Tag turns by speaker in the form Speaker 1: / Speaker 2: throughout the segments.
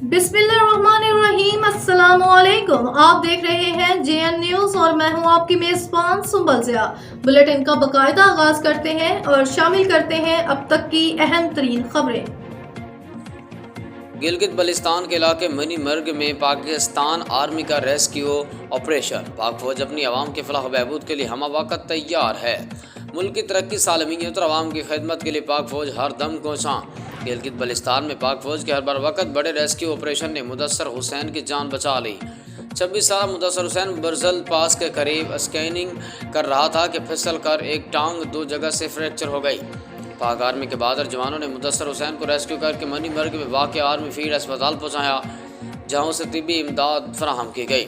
Speaker 1: बिस्मिल्लाहिर्रहमानिर्रहीम। अस्सलाम वालेकुम। आप देख रहे हैं जेएन न्यूज़ और मैं हूं आपकी मेज़बान सुंबल ज़िया। बुलेटिन का बाकायदा आगाज़ करते हैं और शामिल करते हैं अब तक की अहम तरीन खबरें।
Speaker 2: गिलगित बल्तिस्तान के इलाके मनी मर्ग में पाकिस्तान आर्मी का रेस्क्यू ऑपरेशन। पाक फौज अपनी आवाम के फलाह बहबूद के लिए हम वक्त तैयार है। मुल्क की तरक्की, सालमियत और आवाम की खिदमत के लिए पाक फौज हर दम कोशां। गिलगित बल्तिस्तान में पाक फौज के हर बर वक्त बड़े रेस्क्यू ऑपरेशन ने मुदस्सर हुसैन की जान बचा ली। 26 साल मुदस्सर हुसैन बरजल पास के करीब स्कैनिंग कर रहा था कि फिसल कर एक टांग दो जगह से फ्रैक्चर हो गई। पाक आर्मी के बहादुर जवानों ने मुदस्सर हुसैन को रेस्क्यू करके मनी मर्ग में वाक़ आर्मी फील्ड अस्पताल पहुँचाया, जहाँ उसे तिब्बी इमदाद फराहम की गई।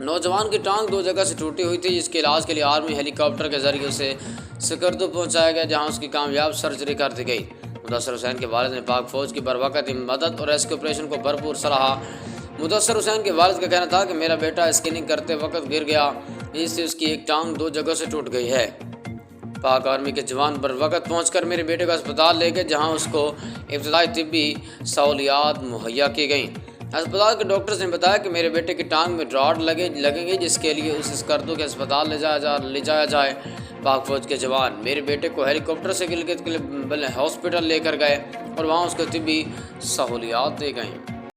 Speaker 2: नौजवान की टांग दो जगह से टूटी हुई थी, जिसके इलाज के लिए आर्मी हेलीकॉप्टर के जरिए उसे सिकरदो पहुँचाया गया, जहाँ उसकी कामयाब सर्जरी कर दी गई। मुदस्सर हुसैन के वालिद ने पाक फौज की बरवक़्त मदद और रेस्क्यू ऑपरेशन को भरपूर सराहा। मुदस्सर हुसैन के वालिद का कहना था कि मेरा बेटा स्कैनिंग करते वक्त गिर गया, इससे उसकी एक टांग दो जगह से टूट गई है। पाक आर्मी के जवान बर वक़्त पहुँचकर मेरे बेटे को अस्पताल ले गए, जहाँ उसको इब्तदाई तिब्बी सहूलियात मुहैया की गई। अस्पताल के डॉक्टर्स ने बताया कि मेरे बेटे की टांग में रॉड लगेंगे, जिसके लिए उसे स्कर्दो के अस्पताल ले जाया जाए। पाक फौज के जवान मेरे बेटे को हेलीकॉप्टर से गिलगित के हॉस्पिटल लेकर गए और वहाँ उसको तिब्बी सहूलियात दी गईं।